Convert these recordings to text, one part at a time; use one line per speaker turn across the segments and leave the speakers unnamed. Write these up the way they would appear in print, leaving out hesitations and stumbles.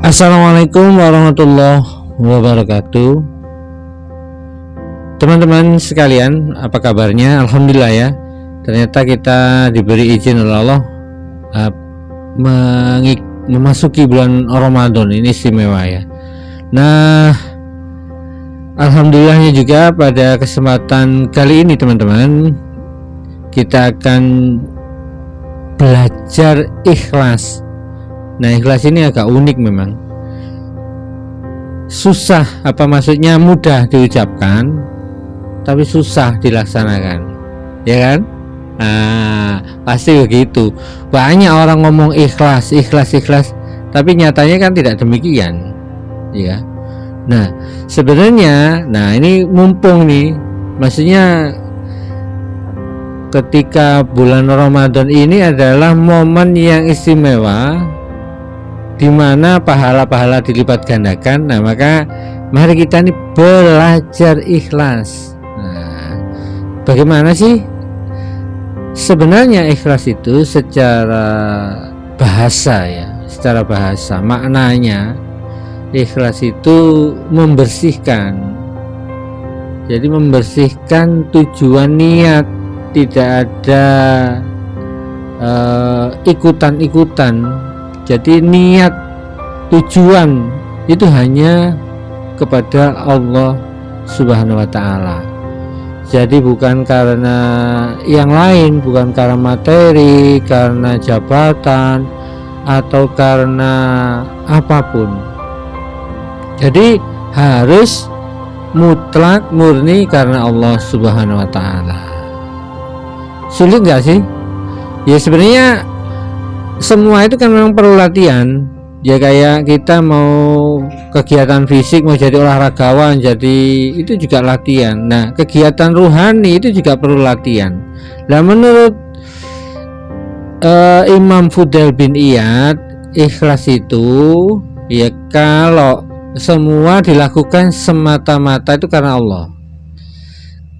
Assalamualaikum warahmatullahi wabarakatuh. Teman-teman sekalian, apa kabarnya? Alhamdulillah ya. Ternyata kita diberi izin oleh Allah memasuki bulan Ramadan ini istimewa ya. Nah, alhamdulillahnya juga pada kesempatan kali ini teman-teman, kita akan belajar ikhlas. Nah, ikhlas ini agak unik memang. Susah, apa maksudnya mudah diucapkan, tapi susah dilaksanakan, ya kan? Nah, pasti begitu. Banyak orang ngomong ikhlas, tapi nyatanya kan tidak demikian, ya. Nah, sebenarnya, ini mumpung nih, maksudnya ketika bulan Ramadan ini adalah momen yang istimewa, di mana pahala-pahala dilipat gandakan. Nah, maka mari kita nih belajar ikhlas. Nah, bagaimana sih sebenarnya ikhlas itu secara bahasa ya, secara bahasa maknanya ikhlas itu membersihkan. Jadi membersihkan tujuan niat, tidak ada ikutan-ikutan. Jadi niat tujuan itu hanya kepada Allah Subhanahu wa ta'ala. Jadi bukan karena yang lain, bukan karena materi, karena jabatan, atau karena apapun. Jadi harus mutlak murni karena Allah Subhanahu wa ta'ala. Sulit gak sih? Ya sebenarnya semua itu kan memang perlu latihan. Ya kayak kita mau kegiatan fisik, mau jadi olahragawan, jadi itu juga latihan. Nah, kegiatan ruhani itu juga perlu latihan. Nah, menurut Imam Fudail bin Iyad, ikhlas itu ya kalau semua dilakukan semata-mata itu karena Allah.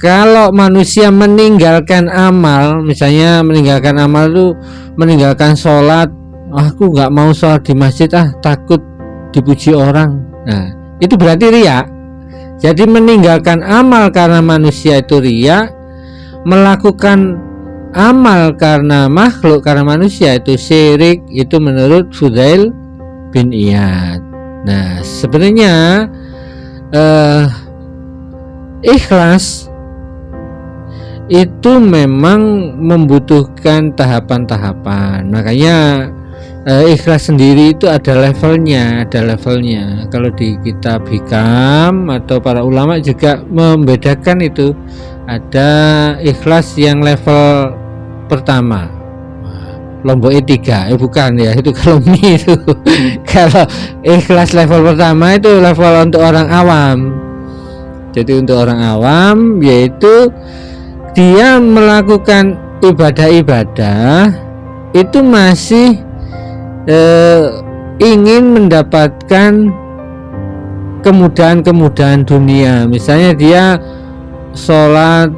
Kalau manusia meninggalkan amal, misalnya meninggalkan amal itu meninggalkan sholat, aku nggak mau sholat di masjid, takut dipuji orang. Nah, itu berarti riya. Jadi meninggalkan amal karena manusia itu riya, melakukan amal karena makhluk, karena manusia itu syirik. Itu menurut Fudail bin Iyad. Nah, sebenarnya ikhlas itu memang membutuhkan tahapan-tahapan. Makanya ikhlas sendiri itu ada levelnya. Kalau di kitab Hikam atau para ulama juga membedakan itu. Ada ikhlas yang level pertama, Lombok E3, bukan ya, itu kalau itu. Kalau ikhlas level pertama itu level untuk orang awam. Jadi untuk orang awam yaitu dia melakukan ibadah-ibadah itu masih ingin mendapatkan kemudahan-kemudahan dunia. Misalnya dia sholat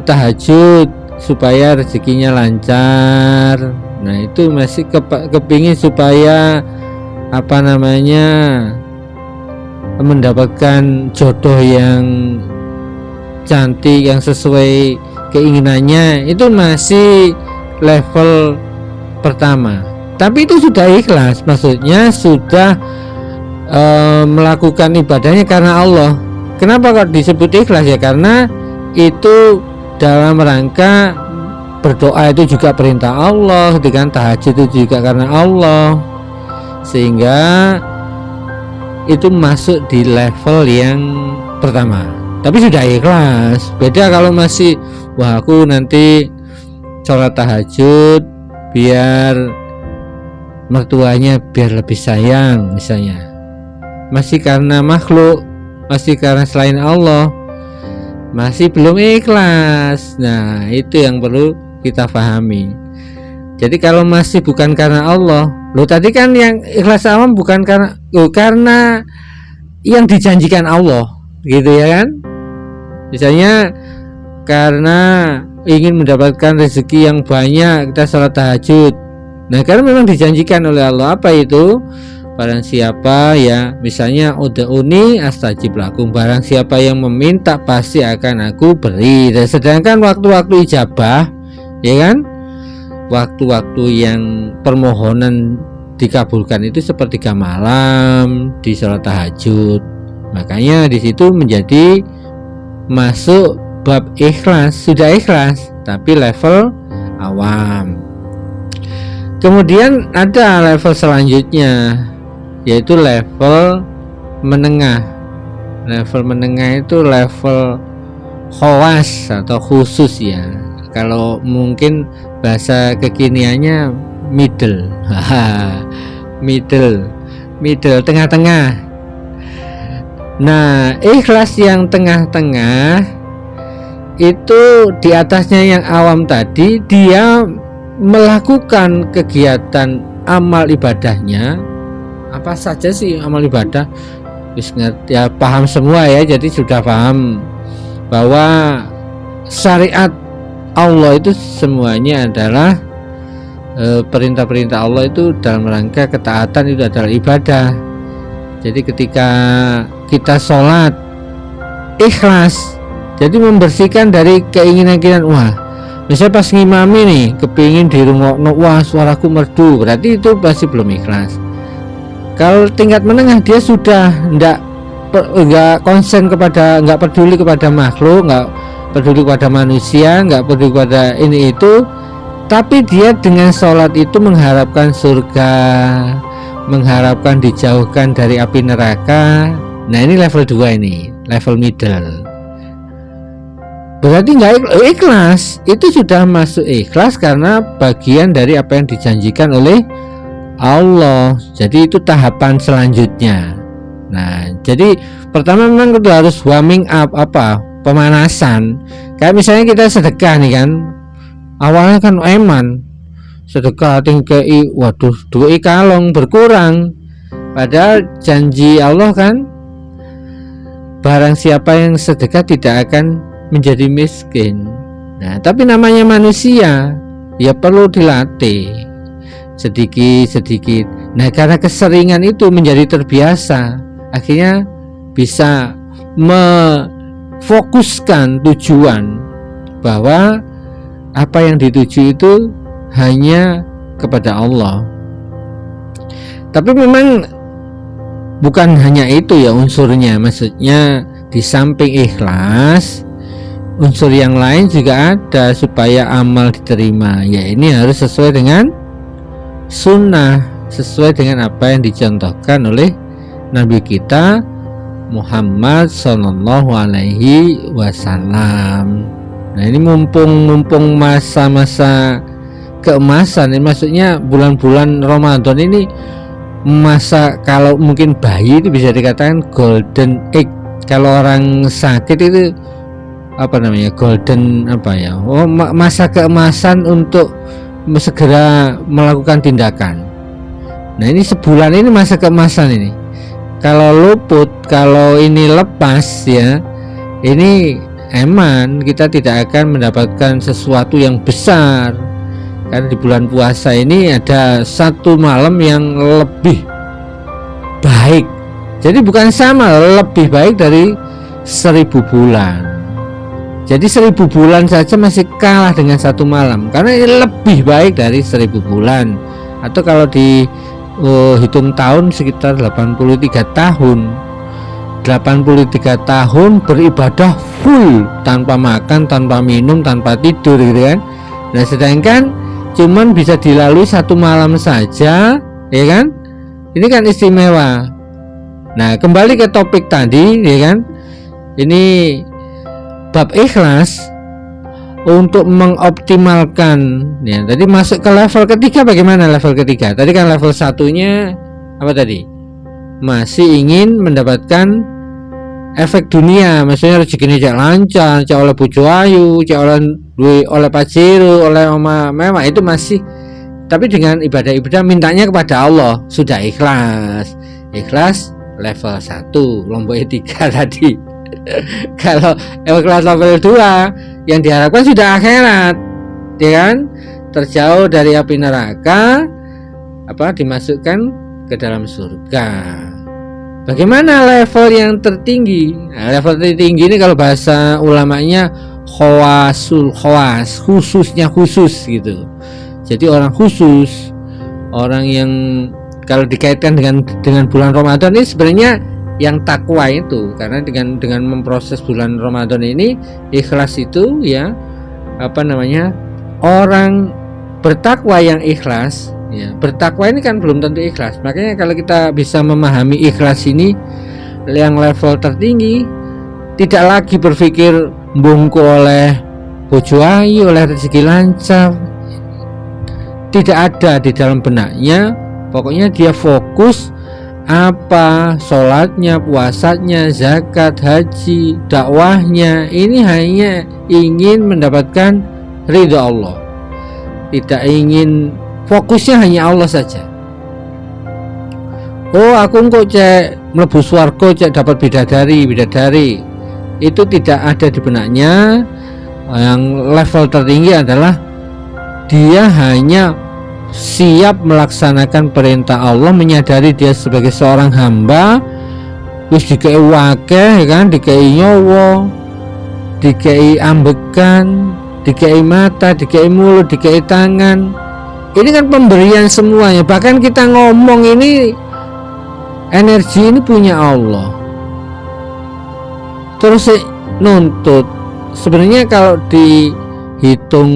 tahajud supaya rezekinya lancar. Nah, itu masih kepingin supaya mendapatkan jodoh yang cantik, yang sesuai keinginannya. Itu masih level pertama, tapi itu sudah ikhlas, maksudnya sudah melakukan ibadahnya karena Allah. Kenapa kok disebut ikhlas? Ya karena itu dalam rangka berdoa, itu juga perintah Allah, dengan tahajud itu juga karena Allah, sehingga itu masuk di level yang pertama. Tapi sudah ikhlas. Beda kalau masih aku nanti sholat tahajud biar mertuanya biar lebih sayang misalnya. Masih karena makhluk, masih karena selain Allah, masih belum ikhlas. Nah, itu yang perlu kita pahami. Jadi kalau masih bukan karena Allah, tadi kan yang ikhlas awam bukan karena yang dijanjikan Allah, gitu ya kan? Misalnya karena ingin mendapatkan rezeki yang banyak kita sholat tahajud. Nah, karena memang dijanjikan oleh Allah, apa itu? barang siapa ya, misalnya ud'uni astajib lakum, barang siapa yang meminta pasti akan aku beri. Dan sedangkan waktu-waktu ijabah ya kan, waktu-waktu yang permohonan dikabulkan itu sepertiga malam di sholat tahajud. Makanya di situ menjadi masuk bab ikhlas, sudah ikhlas tapi level awam. Kemudian ada level selanjutnya, yaitu level menengah. Level menengah itu level khawas atau khusus ya. Kalau mungkin bahasa kekiniannya middle. middle, tengah-tengah. Nah, ikhlas yang tengah-tengah itu di atasnya yang awam tadi, dia melakukan kegiatan amal ibadahnya. Apa saja sih amal ibadah? Ya paham semua ya, jadi sudah paham bahwa syariat Allah itu semuanya adalah perintah-perintah Allah itu dalam rangka ketaatan, itu adalah ibadah. Jadi ketika kita sholat ikhlas, jadi membersihkan dari keinginan-keinginan, wah misalnya pas ngimami nih kepingin dirungokno, wah suaraku merdu, berarti itu pasti belum ikhlas. Kalau tingkat menengah dia sudah enggak konsen kepada, enggak peduli kepada makhluk, enggak peduli kepada manusia, enggak peduli kepada ini itu, tapi dia dengan sholat itu mengharapkan surga, mengharapkan dijauhkan dari api neraka. Nah ini level 2, ini level middle. Berarti enggak ikhlas, itu sudah masuk ikhlas karena bagian dari apa yang dijanjikan oleh Allah. Jadi itu tahapan selanjutnya. Nah, jadi pertama memang kita harus warming up, pemanasan. Kayak misalnya kita sedekah nih kan, awalnya kan eman sedekah tingkei, waduh duit kalong berkurang. Padahal janji Allah kan, barang siapa yang sedekah tidak akan menjadi miskin. Nah, tapi namanya manusia ya perlu dilatih sedikit-sedikit. Nah, karena keseringan itu menjadi terbiasa, akhirnya bisa memfokuskan tujuan bahwa apa yang dituju itu hanya kepada Allah. Tapi memang bukan hanya itu ya unsurnya, maksudnya di samping ikhlas, unsur yang lain juga ada supaya amal diterima. Ya ini harus sesuai dengan sunnah, sesuai dengan apa yang dicontohkan oleh Nabi kita Muhammad Sallallahu Alaihi Wasallam. Nah ini mumpung masa-masa keemasan, ini maksudnya bulan-bulan Ramadan ini masa, kalau mungkin bayi itu bisa dikatakan golden egg. Kalau orang sakit itu apa namanya, golden masa keemasan untuk segera melakukan tindakan. Nah ini sebulan ini masa keemasan ini. Kalau luput, kalau ini lepas ya, ini eman, kita tidak akan mendapatkan sesuatu yang besar. Karena di bulan puasa ini ada satu malam yang lebih baik. Jadi bukan sama, lebih baik dari 1000 bulan. Jadi 1000 bulan saja masih kalah dengan satu malam, karena ini lebih baik dari 1000 bulan. Atau kalau hitung tahun sekitar 83 tahun. 83 tahun beribadah full, tanpa makan, tanpa minum, tanpa tidur gitu kan. Nah sedangkan cuman bisa dilalui satu malam saja, ya kan? Ini kan istimewa. Nah kembali ke topik tadi, ya kan? Ini bab ikhlas untuk mengoptimalkan ya. Tadi masuk ke level ketiga, bagaimana level ketiga? Tadi kan level satunya apa tadi? Masih ingin mendapatkan efek dunia, maksudnya rezekinya cek lancar, cek oleh bojo ayu, cek oleh paciru, oleh oma mewah, itu masih. Tapi dengan ibadah-ibadah mintanya kepada Allah sudah ikhlas. Ikhlas level 1, lomboknya 3 tadi. Kalau ikhlas level 2 yang diharapkan sudah akhirat, ya kan? Terjauh dari api neraka, dimasukkan ke dalam surga. Bagaimana level yang tertinggi? Nah, level tertinggi ini kalau bahasa ulamanya khawasul khawas, khususnya khusus gitu. Jadi orang khusus, orang yang kalau dikaitkan dengan bulan Ramadan ini sebenarnya yang takwa itu, karena dengan memproses bulan Ramadan ini ikhlas itu ya orang bertakwa yang ikhlas ya. Bertakwa ini kan belum tentu ikhlas, makanya kalau kita bisa memahami ikhlas ini yang level tertinggi, tidak lagi berpikir bungku oleh bojo ayu, oleh rezeki lancar, tidak ada di dalam benaknya. Pokoknya dia fokus apa sholatnya, puasanya, zakat, haji, dakwahnya ini hanya ingin mendapatkan ridha Allah, tidak ingin, fokusnya hanya Allah saja. Oh aku kok cek mlebu swarga, cek dapat bidadari, itu tidak ada di benaknya. Yang level tertinggi adalah dia hanya siap melaksanakan perintah Allah, menyadari dia sebagai seorang hamba, terus dikei wakeh kan, dikei nyawa, dikei ambekan, dikei mata, dikei mulut, dikei tangan. Ini kan pemberian semuanya. Bahkan kita ngomong ini, energi ini punya Allah. Terus nuntut. Sebenarnya kalau dihitung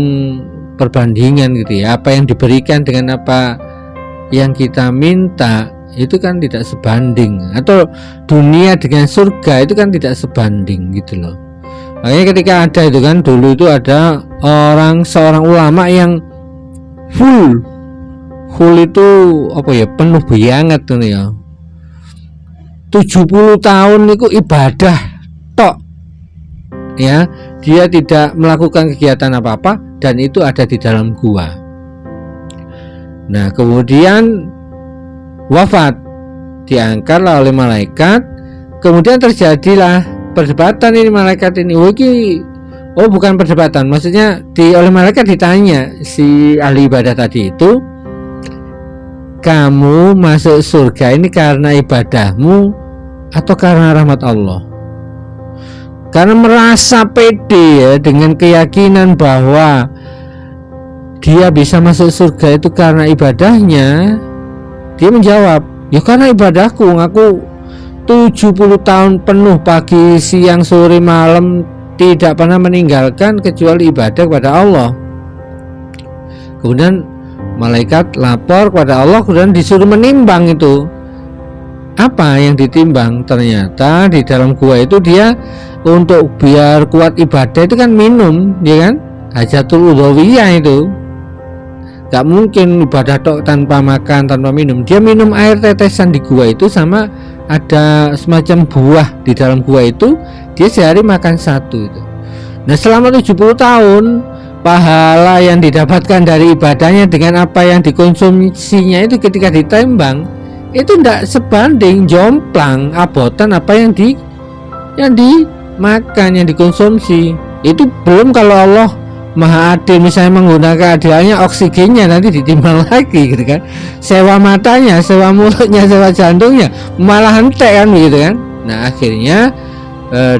perbandingan gitu ya, apa yang diberikan dengan apa yang kita minta itu kan tidak sebanding, atau dunia dengan surga itu kan tidak sebanding gitu loh. Makanya ketika ada itu kan, dulu itu ada seorang ulama yang full itu penuh banget tuh ya, 70 tahun itu ibadah tok ya, dia tidak melakukan kegiatan apa-apa, dan itu ada di dalam gua. Nah kemudian wafat, diangkatlah oleh malaikat. Kemudian terjadilah perdebatan ini, malaikat ini bukan perdebatan, maksudnya oleh malaikat ditanya si ahli ibadah tadi itu, kamu masuk surga ini karena ibadahmu atau karena rahmat Allah? Karena merasa pede ya, dengan keyakinan bahwa dia bisa masuk surga itu karena ibadahnya, dia menjawab, ya karena ibadahku, aku 70 tahun penuh pagi, siang, sore, malam tidak pernah meninggalkan kecuali ibadah kepada Allah. Kemudian malaikat lapor kepada Allah, kemudian disuruh menimbang itu. Apa yang ditimbang? Ternyata di dalam gua itu dia untuk biar kuat ibadah itu kan minum, ya kan? Hajatul udhawiyah itu. Gak mungkin ibadah tok tanpa makan, tanpa minum. Dia minum air tetesan di gua itu, sama ada semacam buah di dalam gua itu, dia sehari makan satu itu. Nah selama 70 tahun pahala yang didapatkan dari ibadahnya dengan apa yang dikonsumsinya itu ketika ditembang itu tidak sebanding, jomplang abotan apa yang dimakan, yang dikonsumsi. Itu belum kalau Allah Maha Adil misalnya menggunakan keadilannya, oksigennya nanti ditimbang lagi gitu kan, sewa matanya, sewa mulutnya, sewa jantungnya, malah entek kan gitu kan. Nah akhirnya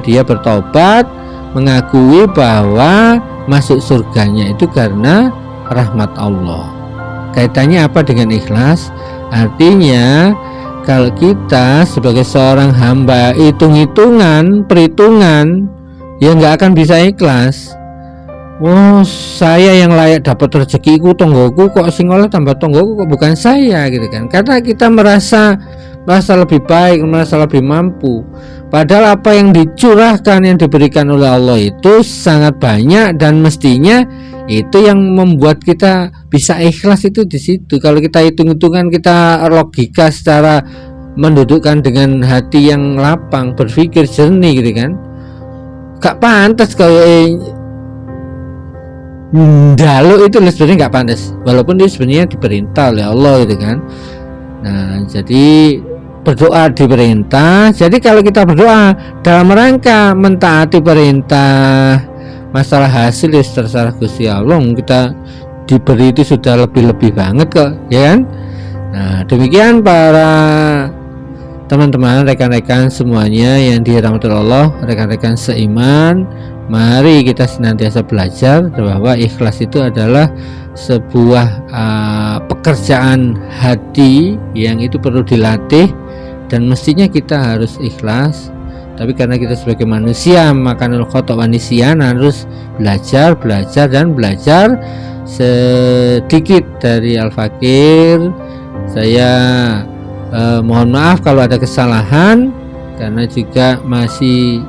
dia bertobat, mengakui bahwa masuk surganya itu karena rahmat Allah. Kaitannya apa dengan ikhlas? Artinya kalau kita sebagai seorang hamba perhitungan ya nggak akan bisa ikhlas. Oh saya yang layak dapat rezekiku, tonggoku kok sing oleh tambah tonggoku kok bukan saya gitu kan. Karena kita merasa lebih baik, merasa lebih mampu, padahal apa yang dicurahkan, yang diberikan oleh Allah itu sangat banyak, dan mestinya itu yang membuat kita bisa ikhlas itu di situ. Kalau kita hitung-hitungan, kita logika secara mendudukkan dengan hati yang lapang, berpikir jernih gitu kan, gak pantas kalau dalu itu sebenarnya gak pantas, walaupun dia sebenarnya diperintah oleh Allah gitu kan. Nah jadi berdoa diperintah. Jadi kalau kita berdoa dalam rangka mentaati perintah, masalah hasil ya terserah Gusti Allah, kita diberi itu sudah lebih banget kok ya kan. Nah, demikian para teman-teman, rekan-rekan semuanya yang dirahmati Allah, rekan-rekan seiman, mari kita senantiasa belajar bahwa ikhlas itu adalah sebuah pekerjaan hati yang itu perlu dilatih, dan mestinya kita harus ikhlas. Tapi karena kita sebagai manusia makanul khata' wa nisyan, harus belajar sedikit dari Al-Fakir. Saya mohon maaf kalau ada kesalahan, karena juga masih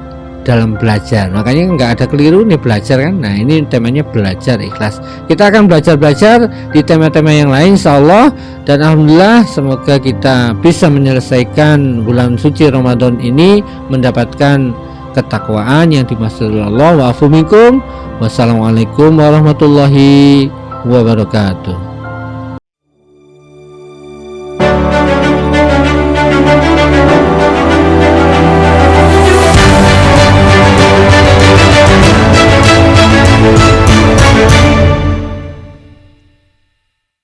dalam belajar, makanya nggak ada keliru nih belajar kan. Nah, ini temanya belajar ikhlas. Kita akan belajar di tema-tema yang lain insyaallah, dan alhamdulillah semoga kita bisa menyelesaikan bulan suci Ramadan ini mendapatkan ketakwaan yang dimaksud Allah. Wa afu minkum. Wassalamualaikum warahmatullahi wabarakatuh.